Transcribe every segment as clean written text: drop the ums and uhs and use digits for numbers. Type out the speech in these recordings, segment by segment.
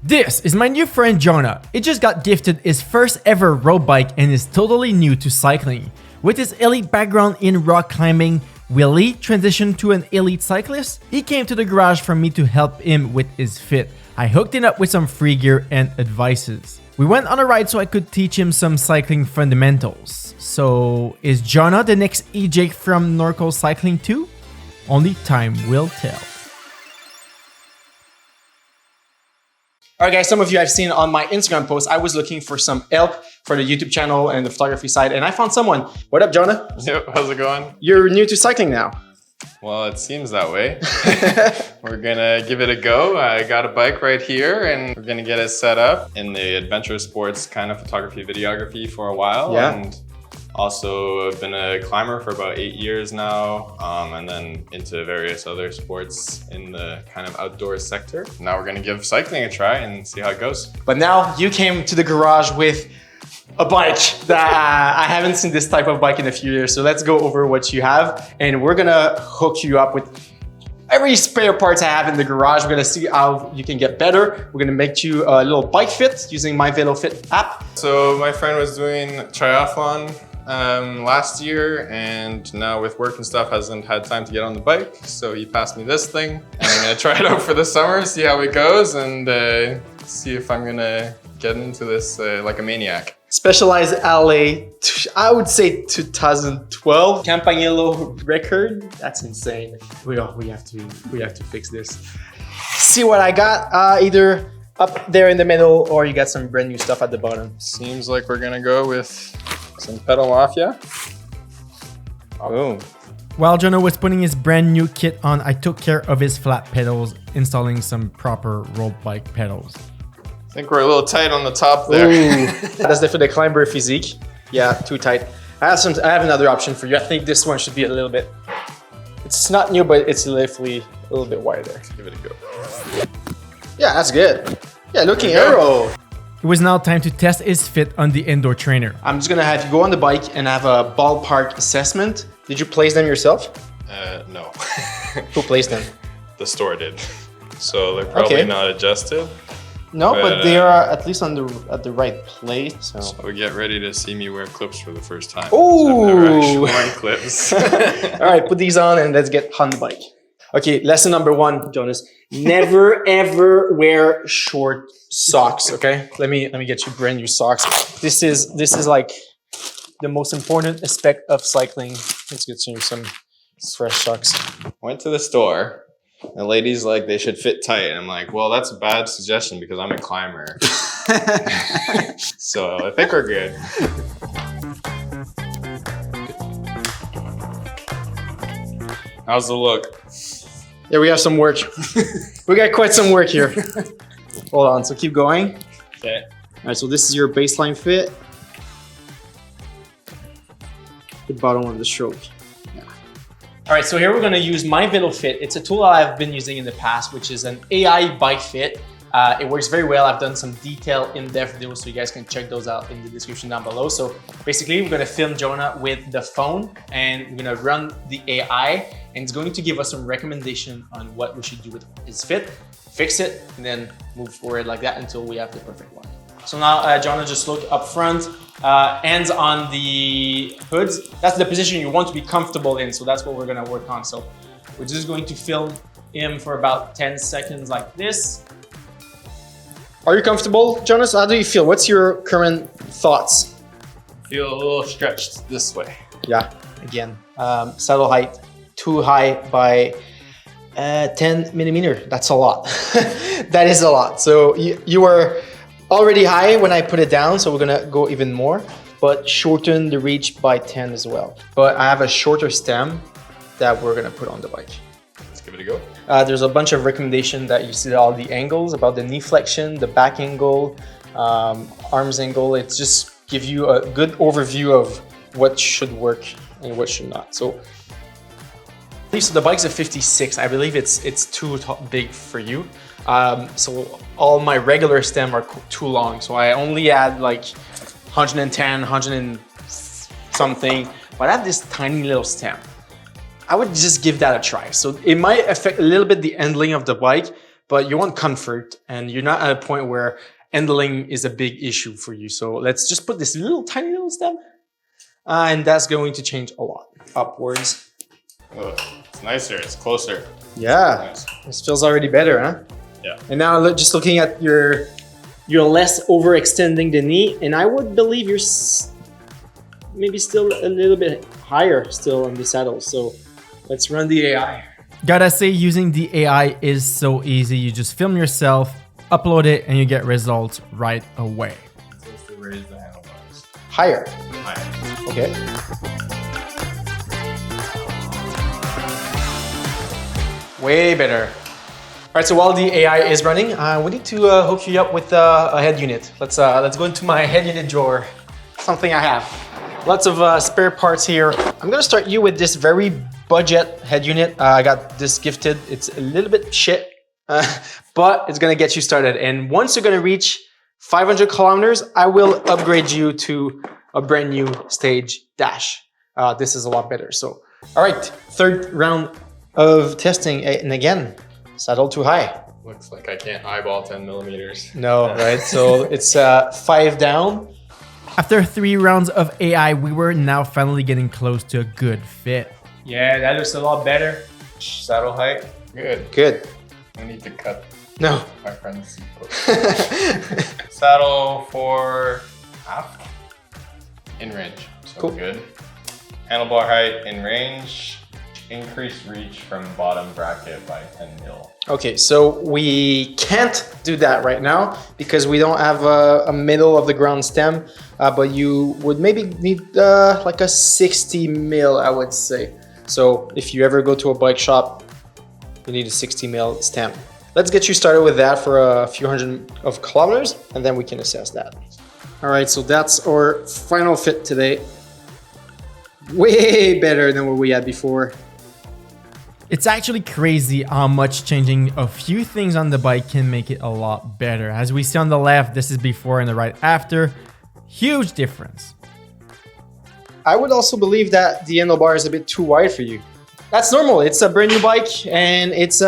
This is my new friend Jonah. He just got gifted his first ever road bike and is totally new to cycling. With his elite background in rock climbing, will he transition to an elite cyclist? He came to the garage for me to help him with his fit. I hooked him up with some free gear and advices. We went on a ride so I could teach him some cycling fundamentals. So, is Jonah the next EJ from NorCal cycling too? Only time will tell. Alright guys, some of you I've seen on my Instagram post, I was looking for some help for the YouTube channel and the photography side, and I found someone. What up, Jonah? Yep, how's it going? You're new to cycling now. Well, it seems that way. We're gonna give it a go. I got a bike right here and we're gonna get it set up in the adventure sports kind of photography, videography for a while. Yeah. And also I've been a climber for about 8 years now, and then into various other sports in the kind of outdoor sector. Now we're gonna give cycling a try and see how it goes. But now you came to the garage with a bike that I haven't seen this type of bike in a few years. So let's go over what you have, and we're gonna hook you up with every spare parts I have in the garage. We're gonna see how you can get better. We're gonna make you a little bike fit using my VeloFit app. So my friend was doing triathlon last year, and now with work and stuff hasn't had time to get on the bike, so he passed me this thing and I'm gonna try it out for the summer, see how it goes, and see if I'm gonna get into this like a maniac. Specialized LA, I would say 2012 Campanello record. That's insane. We have to fix this. See what I got, either up there in the middle or you got some brand new stuff at the bottom. Seems like we're gonna go with some pedal mafia. Boom. While Jonah was putting his brand new kit on, I took care of his flat pedals, installing some proper road bike pedals. I think we're a little tight on the top there. Ooh. That's for the climber physique. Yeah, too tight. I have another option for you. I think this one should be a little bit, it's not new, but it's definitely a little bit wider. Let's give it a go. Yeah, that's good. Yeah, looking arrow. It was now time to test his fit on the indoor trainer. I'm just gonna have you go on the bike and have a ballpark assessment. Did you place them yourself? No. Who placed them? The store did. So they're probably not adjusted. No, but they are at least at the right place. So we get ready to see me wear clips for the first time. Ooh! I've never actually worn clips. All right, put these on and let's get on the bike. Okay, lesson number 1, Jonas. Never ever wear short socks. Okay, let me get you brand new socks. This is like the most important aspect of cycling. Let's get you some fresh socks. Went to the store. The lady's like, they should fit tight. And I'm like, well, that's a bad suggestion because I'm a climber. So I think we're good. How's the look? Yeah, we have some work. We got quite some work here. Hold on, so keep going. Okay. All right, so this is your baseline fit. The bottom of the stroke. All right, so here we're gonna use my VeloFit. It's a tool I've been using in the past, which is an AI bike fit. It works very well. I've done some detailed, in-depth videos, so you guys can check those out in the description down below. So basically, we're gonna film Jonah with the phone, and we're gonna run the AI, and it's going to give us some recommendation on what we should do with his fit, fix it, and then move forward like that until we have the perfect one. So now, Jonah, just look up front, hands on the hoods. That's the position you want to be comfortable in, so that's what we're gonna work on. So we're just going to film him for about 10 seconds like this. Are you comfortable, Jonas? How do you feel? What's your current thoughts? Feel a little stretched this way. Yeah, again, saddle height too high by 10 millimeter. That's a lot. That is a lot. So you are already high when I put it down, so we're gonna go even more, but shorten the reach by 10 as well. But I have a shorter stem that we're gonna put on the bike. Let's give it a go. There's a bunch of recommendations that you see all the angles about the knee flexion, the back angle, arms angle. It's just give you a good overview of what should work and what should not. So the bike's a 56. I believe it's too big for you. So all my regular stem are too long. So I only add like 110, 100 and something, but I have this tiny little stem. I would just give that a try. So it might affect a little bit the handling of the bike, but you want comfort and you're not at a point where handling is a big issue for you. So let's just put this tiny little step and that's going to change a lot upwards. Oh, it's nicer, it's closer. Yeah, Nice. this feels already better, huh? Yeah. And now just looking at you're less overextending the knee, and I would believe you're maybe still a little bit higher still on the saddle. So let's run the AI. Gotta say, using the AI is so easy. You just film yourself, upload it, and you get results right away. Supposed to raise the handlebars. Higher. Higher. Okay. Way better. All right, so while the AI is running, we need to hook you up with a head unit. Let's go into my head unit drawer. Something I have. Lots of spare parts here. I'm gonna start you with this very budget head unit. I got this gifted. It's a little bit shit, but it's gonna get you started. And once you're gonna reach 500 kilometers, I will upgrade you to a brand new stage dash. This is a lot better. So, all right, third round of testing, and again, saddle too high. Looks like I can't eyeball 10 millimeters. No, right? So it's 5 down. After 3 rounds of AI, we were now finally getting close to a good fit. Yeah, that looks a lot better. Saddle height, good. Good. I need to cut No. my friend's saddle for half in range, so Cool. good. Handlebar height in range. Increase reach from bottom bracket by 10 mil. Okay, so we can't do that right now because we don't have a middle of the ground stem, but you would maybe need like a 60 mil, I would say. So if you ever go to a bike shop, you need a 60 mil stem. Let's get you started with that for a few hundred of kilometers, and then we can assess that. All right, so that's our final fit today. Way better than what we had before. It's actually crazy how much changing a few things on the bike can make it a lot better. As we see on the left, this is before and the right after. Huge difference. I would also believe that the handlebar is a bit too wide for you. That's normal. It's a brand new bike and it's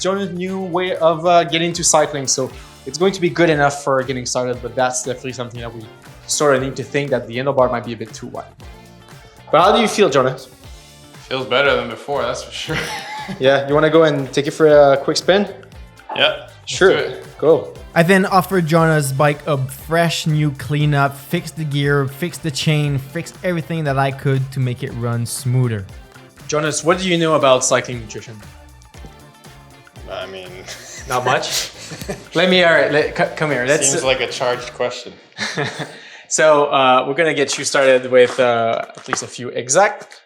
Jonah's new way of getting into cycling. So it's going to be good enough for getting started, but that's definitely something that we sort of need to think that the handlebar might be a bit too wide. But how do you feel, Jonah? Feels better than before, that's for sure. Yeah, you want to go and take it for a quick spin? Yeah, Sure, go. I then offered Jonah's bike a fresh new cleanup, fixed the gear, fixed the chain, fixed everything that I could to make it run smoother. Jonas, what do you know about cycling nutrition? I mean, Not much? Let me, all right, come here. seems like a charged question. So we're gonna get you started with at least a few exact.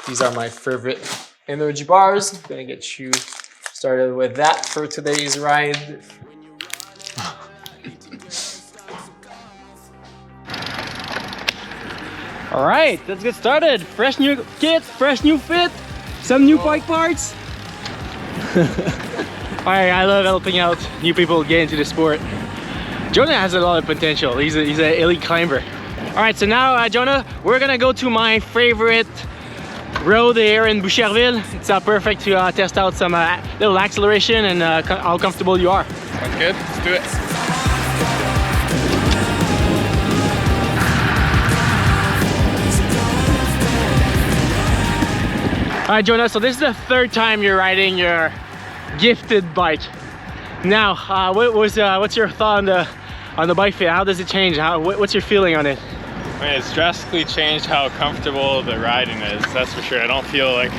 These are my favorite energy bars. I'm gonna get you started with that for today's ride. All right, let's get started. Fresh new kit, fresh new fit, some new bike parts. All right, I love helping out new people get into the sport. Jonah has a lot of potential. He's an elite climber. All right, so now, Jonah, we're gonna go to my favorite road here in Boucherville. It's perfect to test out some little acceleration and how comfortable you are. Sounds good, let's do it. All right, Jonah, so this is the third time you're riding your gifted bike. Now, what's your thought on the bike fit? How does it change? What's your feeling on it? I mean, it's drastically changed how comfortable the riding is, that's for sure. I don't feel like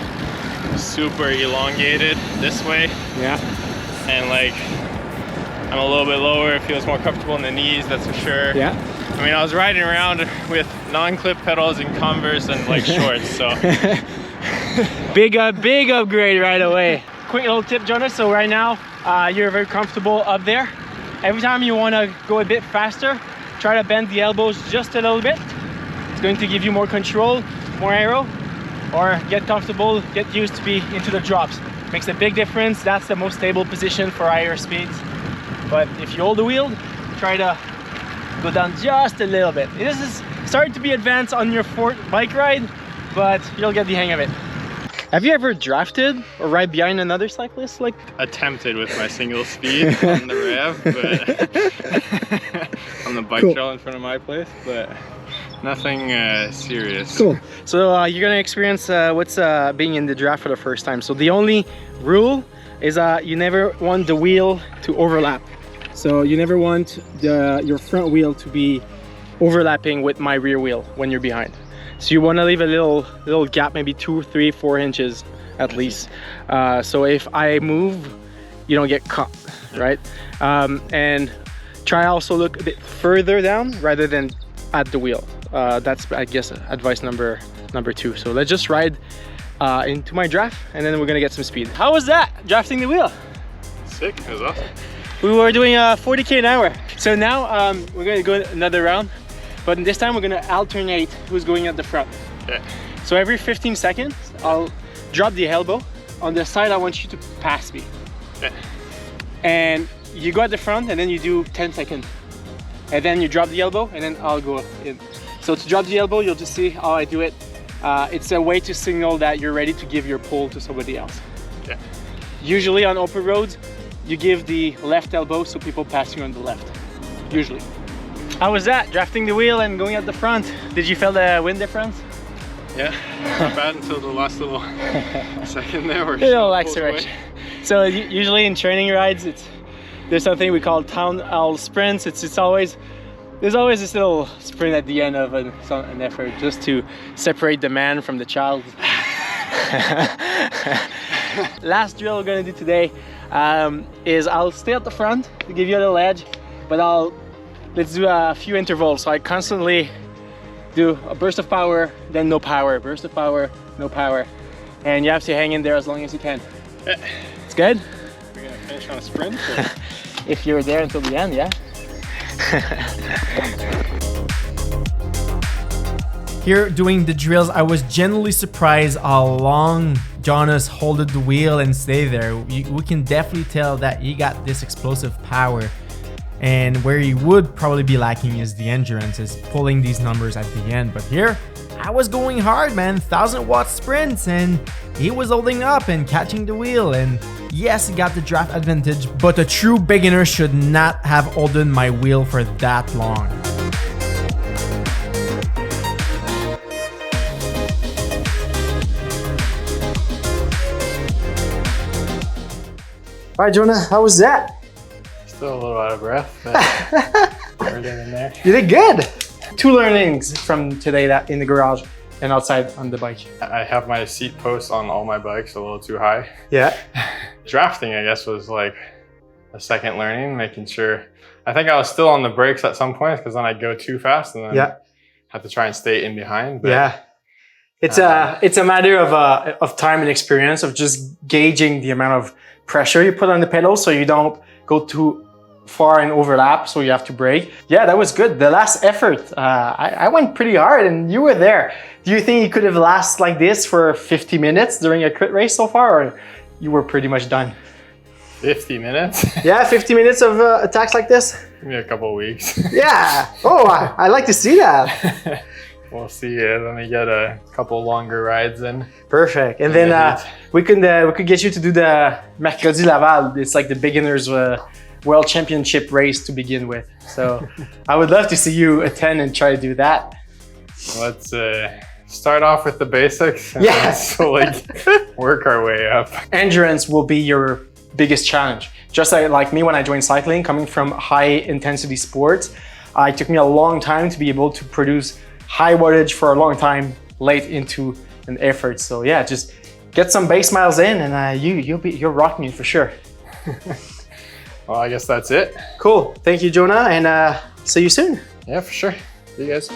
super elongated this way. Yeah. And like, I'm a little bit lower, it feels more comfortable in the knees, that's for sure. Yeah. I mean, I was riding around with non-clip pedals and Converse and like shorts, so. Big upgrade right away. Quick little tip, Jonah. So right now, you're very comfortable up there. Every time you want to go a bit faster, try to bend the elbows just a little bit. It's going to give you more control, more aero, or get comfortable, get used to be into the drops. Makes a big difference. That's the most stable position for higher speeds. But if you hold the wheel, try to go down just a little bit. This is starting to be advanced on your fourth bike ride, but you'll get the hang of it. Have you ever drafted or ride behind another cyclist? Like Attempted with my single speed on the rev, but on the bike trail in front of my place, but nothing serious. Cool. So you're gonna experience what's being in the draft for the first time. So the only rule is you never want the wheel to overlap. So you never want your front wheel to be overlapping with my rear wheel when you're behind. So you want to leave a little gap, maybe 2, 3, 4 inches at least. So if I move, you don't get caught, right? And try also look a bit further down rather than at the wheel. That's, I guess, advice number 2. So let's just ride into my draft, and then we're gonna get some speed. How was that, drafting the wheel? Sick, it was awesome. We were doing 40k an hour. So now we're gonna go another round. But this time we're gonna alternate who's going at the front. Okay. So every 15 seconds, I'll drop the elbow. On the side, I want you to pass me. Okay. And you go at the front and then you do 10 seconds. And then you drop the elbow and then I'll go in. So to drop the elbow, you'll just see how I do it. It's a way to signal that you're ready to give your pull to somebody else. Okay. Usually on open roads, you give the left elbow so people pass you on the left, usually. How was that, drafting the wheel and going at the front? Did you feel the wind difference? Yeah, not bad until the last little second there. A little acceleration. So usually in training rides, there's something we call town hall sprints. There's always this little sprint at the end of an effort just to separate the man from the child. Last drill we're gonna do today is I'll stay at the front to give you a little edge, but let's do a few intervals. So I constantly do a burst of power, then no power, burst of power, no power. And you have to hang in there as long as you can. It's good? We're gonna finish on a sprint? If you're there until the end, yeah. Here doing the drills, I was genuinely surprised how long Jonah's holded the wheel and stay there. We can definitely tell that he got this explosive power. And where he would probably be lacking is the endurance, is pulling these numbers at the end. But here, I was going hard, man, 1000-watt sprints, and he was holding up and catching the wheel. And yes, he got the draft advantage, but a true beginner should not have holding my wheel for that long. All right, Jonah, how was that? Still a little out of breath, but we're getting there. You did good. 2 learnings from today that in the garage and outside on the bike. I have my seat posts on all my bikes a little too high. Yeah. Drafting, I guess, was like a second learning, making sure. I think I was still on the brakes at some points because then I'd go too fast and then have to try and stay in behind. But, yeah. It's a matter of time and experience of just gauging the amount of pressure you put on the pedal so you don't go too far and overlap, so you have to brake. Yeah, that was good. The last effort, I went pretty hard and you were there. Do you think you could have lasted like this for 50 minutes during a crit race so far, or you were pretty much done? 50 minutes? Yeah, 50 minutes of attacks like this? Give me a couple of weeks. Yeah. Oh, I like to see that. We'll see. Let me get a couple longer rides in. Perfect. And then we could get you to do the Mercredi Laval. It's like the beginners World Championship race to begin with. So I would love to see you attend and try to do that. Let's start off with the basics and slowly work our way up. Endurance will be your biggest challenge. Just like me when I joined cycling, coming from high intensity sports, it took me a long time to be able to produce high wattage for a long time late into an effort. So yeah, just get some base miles in and you're rocking it for sure. Well, I guess that's it. Cool. Thank you, Jonah, and see you soon. Yeah, for sure. See you guys.